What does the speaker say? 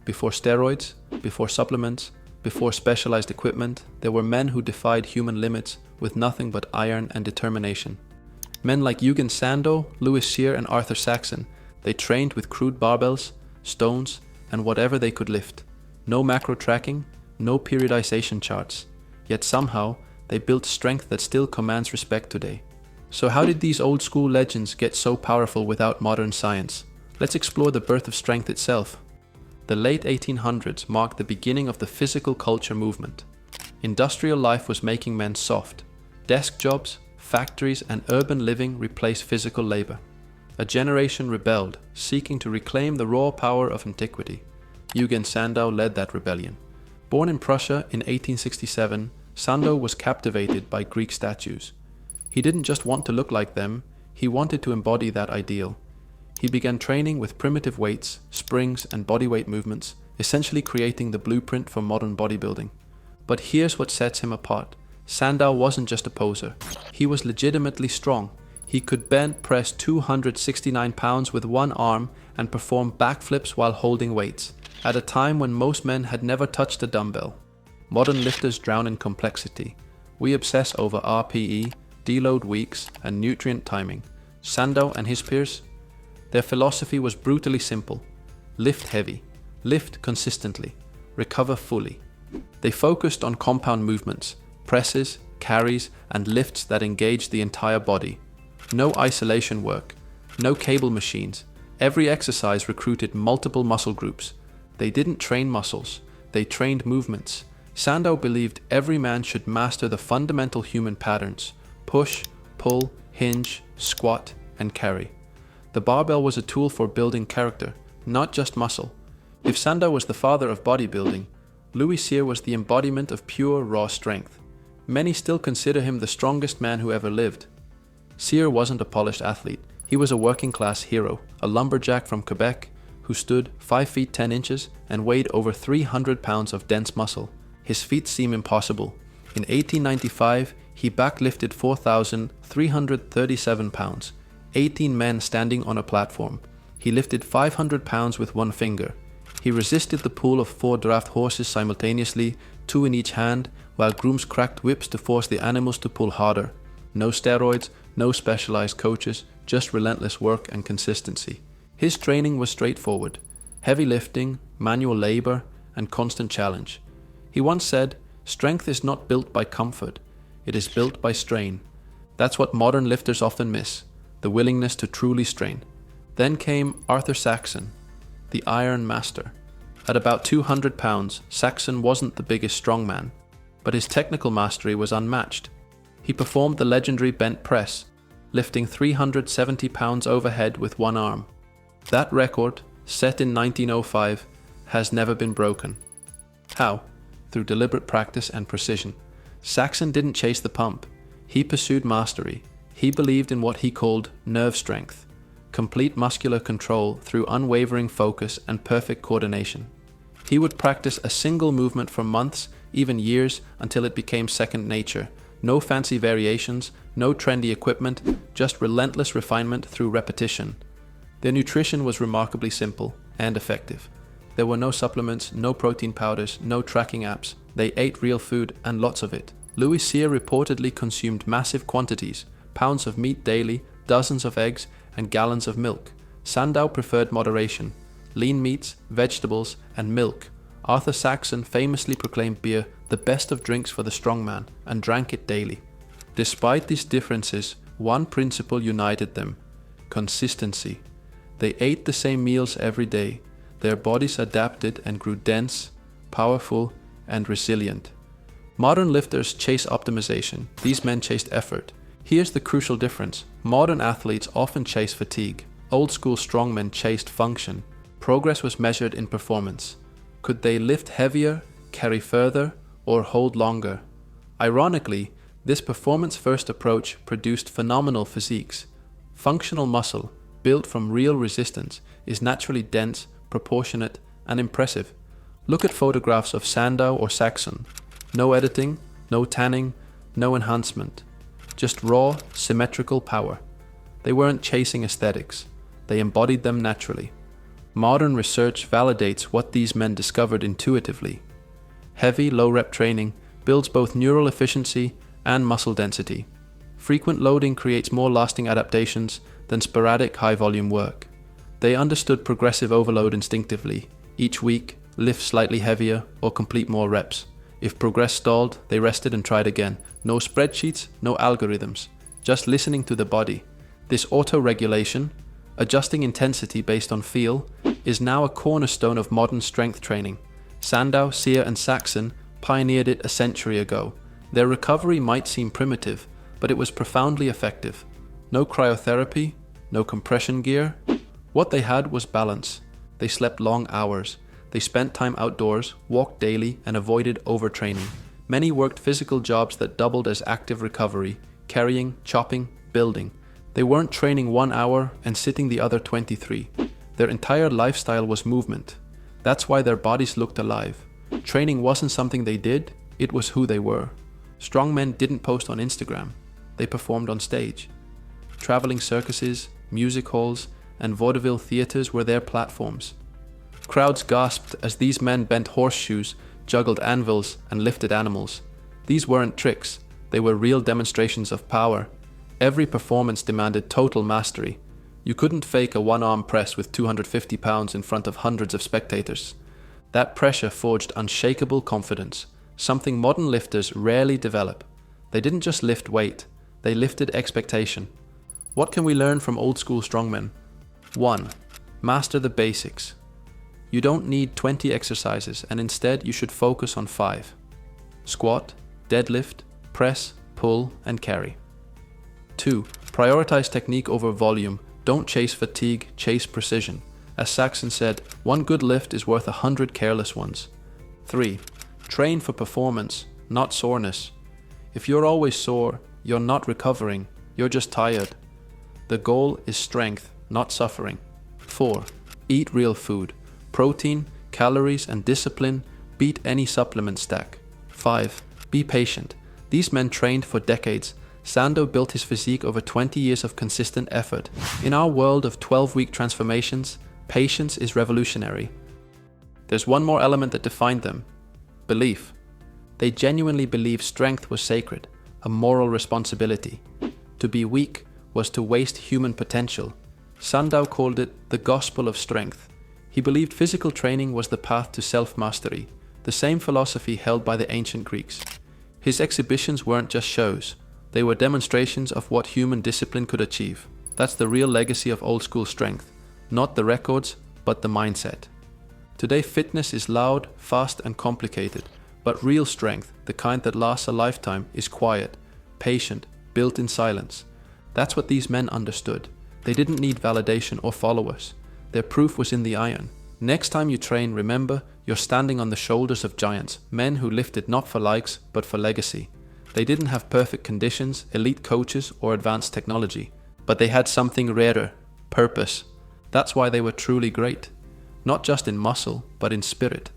Before steroids, before supplements, before specialized equipment, there were men who defied human limits with nothing but iron and determination. Men like Eugen Sandow, Louis Cyr, and Arthur Saxon, they trained with crude barbells, stones, and whatever they could lift. No macro tracking, no periodization charts. Yet somehow, they built strength that still commands respect today. So how did these old school legends get so powerful without modern science? Let's explore the birth of strength itself. The late 1800s marked the beginning of the physical culture movement. Industrial life was making men soft. Desk jobs, factories, and urban living replaced physical labor. A generation rebelled, seeking to reclaim the raw power of antiquity. Eugen Sandow led that rebellion. Born in Prussia in 1867, Sandow was captivated by Greek statues. He didn't just want to look like them, he wanted to embody that ideal. He began training with primitive weights, springs, and bodyweight movements, essentially creating the blueprint for modern bodybuilding. But here's what sets him apart. Sandow wasn't just a poser. He was legitimately strong. He could bench press 269 pounds with one arm and perform backflips while holding weights, at a time when most men had never touched a dumbbell. Modern lifters drown in complexity. We obsess over RPE, deload weeks, and nutrient timing. Sandow and his peers? Their philosophy was brutally simple. Lift heavy, lift consistently, recover fully. They focused on compound movements, presses, carries, and lifts that engaged the entire body. No isolation work, no cable machines. Every exercise recruited multiple muscle groups. They didn't train muscles, they trained movements. Sandow believed every man should master the fundamental human patterns: push, pull, hinge, squat, and carry. The barbell was a tool for building character, not just muscle. If Sandow was the father of bodybuilding, Louis Cyr was the embodiment of pure, raw strength. Many still consider him the strongest man who ever lived. Cyr wasn't a polished athlete. He was a working-class hero, a lumberjack from Quebec who stood 5 feet 10 inches and weighed over 300 pounds of dense muscle. His feats seem impossible. In 1895, he backlifted 4,337 pounds, 18 men standing on a platform. He lifted 500 pounds with one finger. He resisted the pull of 4 draft horses simultaneously, 2 in each hand, while grooms cracked whips to force the animals to pull harder. No steroids, no specialized coaches, just relentless work and consistency. His training was straightforward: heavy lifting, manual labor, and constant challenge. He once said, "Strength is not built by comfort, it is built by strain." That's what modern lifters often miss, the willingness to truly strain. Then came Arthur Saxon, the Iron Master. At about 200 pounds, Saxon wasn't the biggest strongman, but his technical mastery was unmatched. He performed the legendary bent press, lifting 370 pounds overhead with one arm. That record, set in 1905, has never been broken. How? Through deliberate practice and precision. Saxon didn't chase the pump. He pursued mastery. He believed in what he called nerve strength, complete muscular control through unwavering focus and perfect coordination. He would practice a single movement for months, even years, until it became second nature. No fancy variations, no trendy equipment, just relentless refinement through repetition. Their nutrition was remarkably simple and effective. There were no supplements, no protein powders, no tracking apps. They ate real food, and lots of it. Louis Cyr reportedly consumed massive quantities, pounds of meat daily, dozens of eggs, and gallons of milk. Sandow preferred moderation: lean meats, vegetables, and milk. Arthur Saxon famously proclaimed beer the best of drinks for the strongman, and drank it daily. Despite these differences, one principle united them: consistency. They ate the same meals every day. Their bodies adapted and grew dense, powerful, and resilient. Modern lifters chase optimization. These men chased effort. Here's the crucial difference. Modern athletes often chase fatigue. Old school strongmen chased function. Progress was measured in performance. Could they lift heavier, carry further, or hold longer? Ironically, this performance-first approach produced phenomenal physiques. Functional muscle, built from real resistance, is naturally dense, proportionate, and impressive. Look at photographs of Sandow or Saxon. No editing, no tanning, no enhancement. Just raw, symmetrical power. They weren't chasing aesthetics. They embodied them naturally. Modern research validates what these men discovered intuitively. Heavy, low-rep training builds both neural efficiency and muscle density. Frequent loading creates more lasting adaptations than sporadic, high-volume work. They understood progressive overload instinctively. Each week, lift slightly heavier or complete more reps. If progress stalled, they rested and tried again. No spreadsheets, no algorithms, just listening to the body. This auto-regulation, adjusting intensity based on feel, is now a cornerstone of modern strength training. Sandow, Sear, and Saxon pioneered it a century ago. Their recovery might seem primitive, but it was profoundly effective. No cryotherapy, no compression gear. What they had was balance. They slept long hours. They spent time outdoors, walked daily, and avoided overtraining. Many worked physical jobs that doubled as active recovery, carrying, chopping, building. They weren't training 1 hour and sitting the other 23. Their entire lifestyle was movement. That's why their bodies looked alive. Training wasn't something they did, it was who they were. Strongmen didn't post on Instagram. They performed on stage. Traveling circuses, music halls, and vaudeville theaters were their platforms. Crowds gasped as these men bent horseshoes, juggled anvils, and lifted animals. These weren't tricks, they were real demonstrations of power. Every performance demanded total mastery. You couldn't fake a one-arm press with 250 pounds in front of hundreds of spectators. That pressure forged unshakable confidence, something modern lifters rarely develop. They didn't just lift weight, they lifted expectation. What can we learn from old-school strongmen? 1. Master the basics. You don't need 20 exercises, and instead you should focus on 5. Squat, deadlift, press, pull, and carry. 2. Prioritize technique over volume. Don't chase fatigue, chase precision. As Saxon said, 1 good lift is worth 100 careless ones. 3. Train for performance, not soreness. If you're always sore, you're not recovering, you're just tired. The goal is strength, not suffering. 4. Eat real food. Protein, calories, and discipline beat any supplement stack. 5. Be patient. These men trained for decades. Sandow built his physique over 20 years of consistent effort. In our world of 12-week transformations, patience is revolutionary. There's one more element that defined them: belief. They genuinely believed strength was sacred, a moral responsibility. To be weak was to waste human potential. Sandow called it the gospel of strength. He believed physical training was the path to self-mastery, the same philosophy held by the ancient Greeks. His exhibitions weren't just shows. They were demonstrations of what human discipline could achieve. That's the real legacy of old-school strength. Not the records, but the mindset. Today, fitness is loud, fast, and complicated. But real strength, the kind that lasts a lifetime, is quiet, patient, built in silence. That's what these men understood. They didn't need validation or followers. Their proof was in the iron. Next time you train, remember, you're standing on the shoulders of giants, men who lifted not for likes, but for legacy. They didn't have perfect conditions, elite coaches, or advanced technology, but they had something rarer: purpose. That's why they were truly great. Not just in muscle, but in spirit.